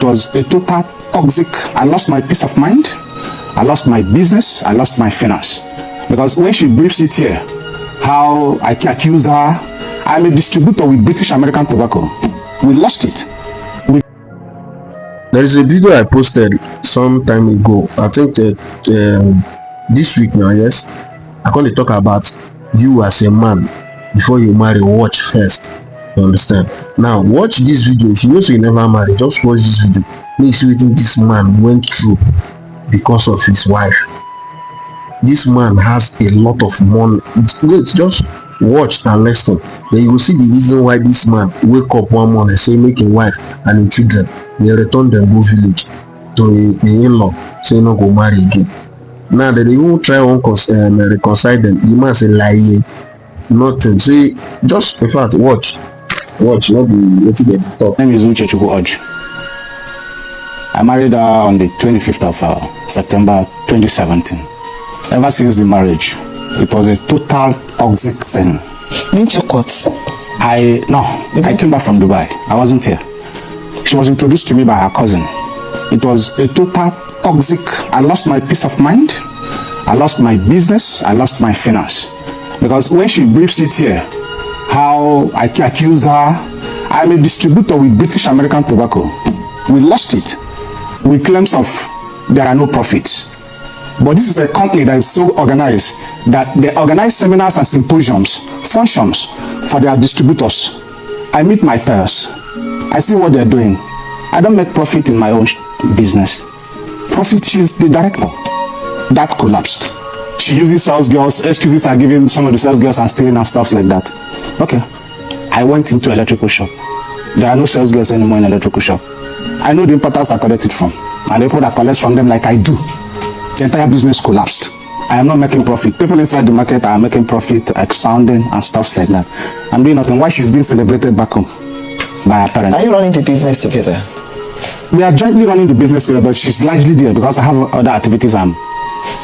It was a total toxic. I lost my peace of mind. I lost my business. I lost my finance. Because when she briefs it here, how I accused her, I'm a distributor with British American Tobacco. We lost it. There is a video I posted some time ago. I think this week now, yes. I want to talk about you as a man before you marry. Watch first. You understand? Now watch this video. If you know so you never marry, just watch this video. Make sure you think this man went through because of his wife. This man has a lot of money. Wait, just watch and listen. Then you will see the reason why this man wake up one morning say make a wife and him children they return them go village to a in-law say no go marry again. Now that they won't try one reconcile them, the man say lie nothing. So just in fact watch, not be waiting at the top. My name is Deceitful. I married her on the 25th of September 2017. Ever since the marriage, it was a total toxic thing. Didn't you cut? I came back from Dubai. I wasn't here. She was introduced to me by her cousin. It was a total toxic. I lost my peace of mind. I lost my business. I lost my finance. Because when she briefs it here, how I accused her, I'm a distributor with British American Tobacco. We lost it. With claims of there are no profits. But this is a company that is so organized that they organize seminars and symposiums, functions for their distributors. I meet my peers. I see what they're doing. I don't make profit in my own business. Profit, she's the director. That collapsed. She uses sales girls, excuses are given some of the sales girls and stealing and stuff like that. Okay. I went into electrical shop. There are no sales girls anymore in electrical shop. I know the importers are collected from. And the people that collect from them like I do. The entire business collapsed. I am not making profit. People inside the market are making profit, expounding and stuff like that. I'm doing nothing. Why she's being celebrated back home by her parents. Are you running the business together? We are jointly running the business together, but she's largely there because I have other activities I'm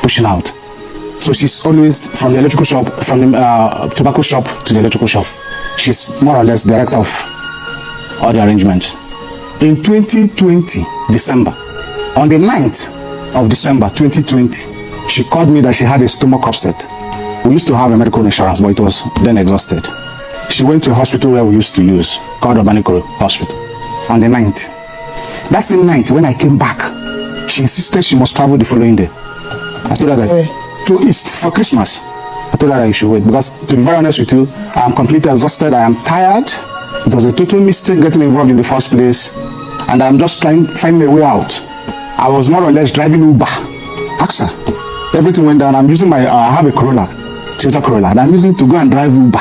pushing out. So she's always from the electrical shop, from the tobacco shop to the electrical shop. She's more or less director of all the arrangements. In 2020, December, on the 9th of December 2020, she called me that she had a stomach upset. We used to have a medical insurance, but it was then exhausted. She went to a hospital where we used to use, called Urbanicoro Hospital, on the 9th. That same night, when I came back, she insisted she must travel the following day. I told her that to East for Christmas. I told her that you should wait because, to be very honest with you, I am completely exhausted. I am tired. It was a total mistake getting involved in the first place, and I'm just trying to find my way out. I was more or less driving Uber. Ask her. Everything went down. I'm using my, I have a Corolla, Toyota Corolla, and I'm using to go and drive Uber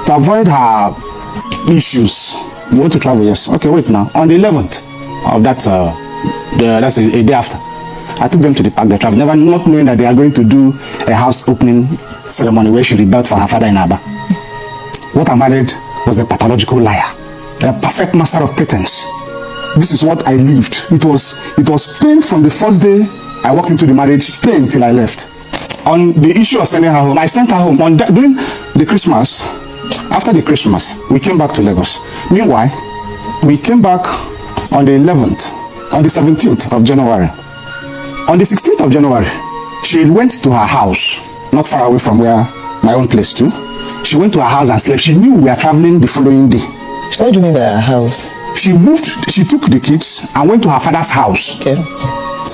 to avoid her issues. You want to travel? Yes. Okay, wait now. On the 11th of that, that's a day after, I took them to the park. They traveled, never not knowing that they are going to do a house opening ceremony where she rebelled for her father in Aba. What I married was a pathological liar, a perfect master of pretense. This is what I lived. It was pain from the first day I walked into the marriage, pain till I left. On the issue of sending her home, I sent her home during the Christmas. After the Christmas, we came back to Lagos. Meanwhile, we came back on the 11th, on the 17th of January. On the 16th of January, she went to her house, not far away from where my own place too. She went to her house and slept. She knew we were traveling the following day. What do you mean by her house? She took the kids and went to her father's house. Okay.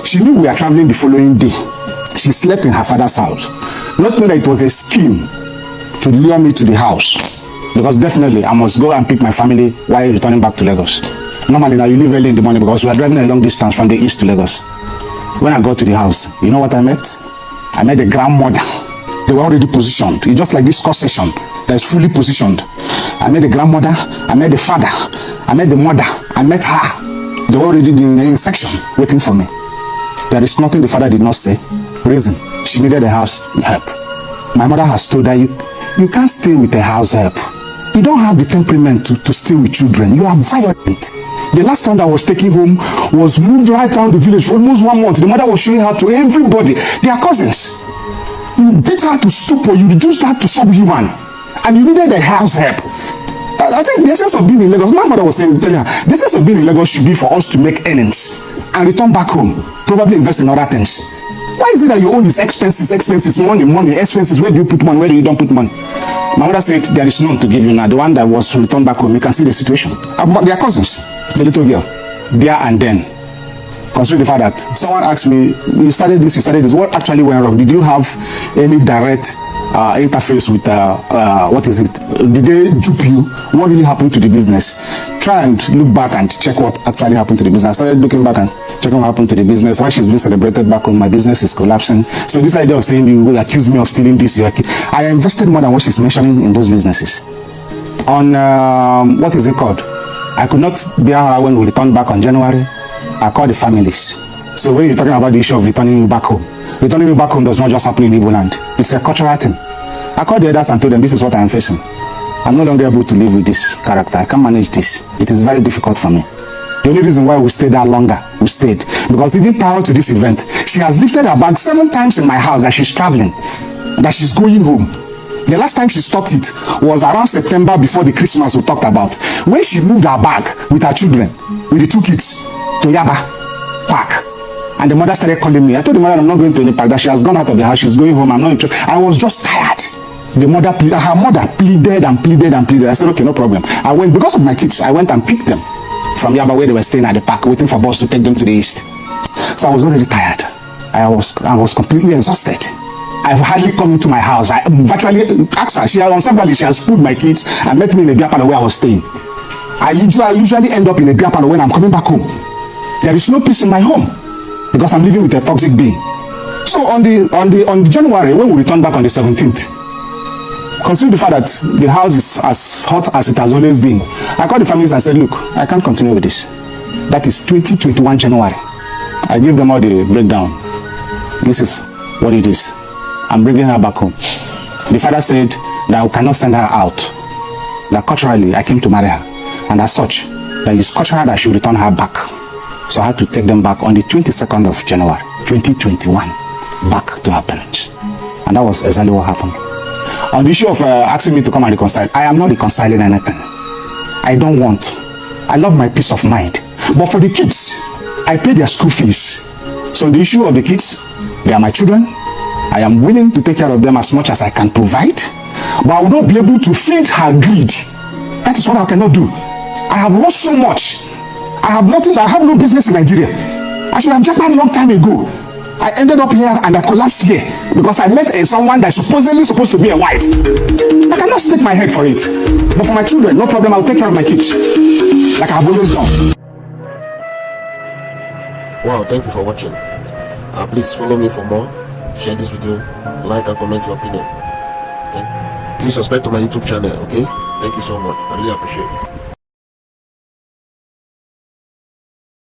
She knew we were traveling the following day. She slept in her father's house. Not knowing that it was a scheme to lure me to the house. Because definitely I must go and pick my family while returning back to Lagos. Normally now you leave early in the morning because we are driving a long distance from the east to Lagos. When I got to the house, you know what I met? I met the grandmother. They were already positioned. It's just like this court session that is fully positioned. I met the grandmother, I met the father, I met the mother, I met her. They were already in the section waiting for me. There is nothing the father did not say. Reason, she needed a house help. My mother has told her, you can't stay with a house help. You don't have the temperament to stay with children. You are violent. The last time that I was taking home was moved right around the village for almost 1 month. The mother was showing her to everybody. They are cousins. You beat her to stupor. You reduced her to subhuman. And you needed a house help. I think the essence of being in Lagos, my mother was telling her, the essence of being in Lagos should be for us to make earnings and return back home, probably invest in other things. Why is it that your own is expenses, money, expenses? Where do you put money? Where do you don't put money? My mother said there is none to give you now. The one that was returned back home, you can see the situation. They are cousins, the little girl, there and then. Considering the fact that someone asked me, you started this, what actually went wrong? Did you have any direct interface with what is it? Did they dupe you? What really happened to the business? Try and look back and check what actually happened to the business. I started looking back and checking what happened to the business. Why she's been celebrated back home, my business is collapsing. So this idea of saying you will accuse me of stealing this, I invested more than what she's mentioning in those businesses. On what is it called? I could not bear her when we returned back on January. I called the families. So when you're talking about the issue of returning you back home does not just happen in Igbo land. It's a cultural thing. I called the elders and told them this is what I am facing. I'm no longer able to live with this character. I can't manage this. It is very difficult for me. The only reason why we stayed there longer, we stayed, because even prior to this event, she has lifted her bag 7 times in my house that she's traveling, that she's going home. The last time she stopped it was around September before the Christmas we talked about, when she moved her bag with her children, with the 2 kids, to Yaba Park. And the mother started calling me. I told the mother I'm not going to any park, that she has gone out of the house, she's going home, I'm not interested. I was just tired. Her mother pleaded and pleaded and pleaded. I said, okay, no problem. I went, because of my kids, I went and picked them from Yaba where they were staying at the park, waiting for bus to take them to the east. So I was already tired. I was completely exhausted. I've hardly come into my house. I virtually asked her. She has pulled my kids and met me in a beer parlor where I was staying. I usually end up in a beer parlor when I'm coming back home. There is no peace in my home because I'm living with a toxic being. So on the January, when we returned back on the 17th, considering the fact that the house is as hot as it has always been, I called the families and said, look, I can't continue with this. That is 2021 January. I gave them all the breakdown. This is what it is. I'm bringing her back home. The father said that I cannot send her out. That culturally, I came to marry her. And as such, that it is cultural that I should return her back. So I had to take them back on the 22nd of January, 2021, back to her parents. And that was exactly what happened. On the issue of asking me to come and reconcile, I am not reconciling anything. I don't want. I love my peace of mind. But for the kids, I pay their school fees. So on the issue of the kids, they are my children. I am willing to take care of them as much as I can provide. But I will not be able to feed her greed. That is what I cannot do. I have lost so much. I have nothing. I have no business in Nigeria. I should have jumped out a long time ago. I ended up here and I collapsed here because I met someone that's supposedly supposed to be a wife. I cannot stake my head for it. But for my children, no problem. I'll take care of my kids like I've always done. Wow, thank you for watching. Please follow me for more. Share this video, like and comment your opinion. Please subscribe to my YouTube channel, okay? Thank you so much. I really appreciate it.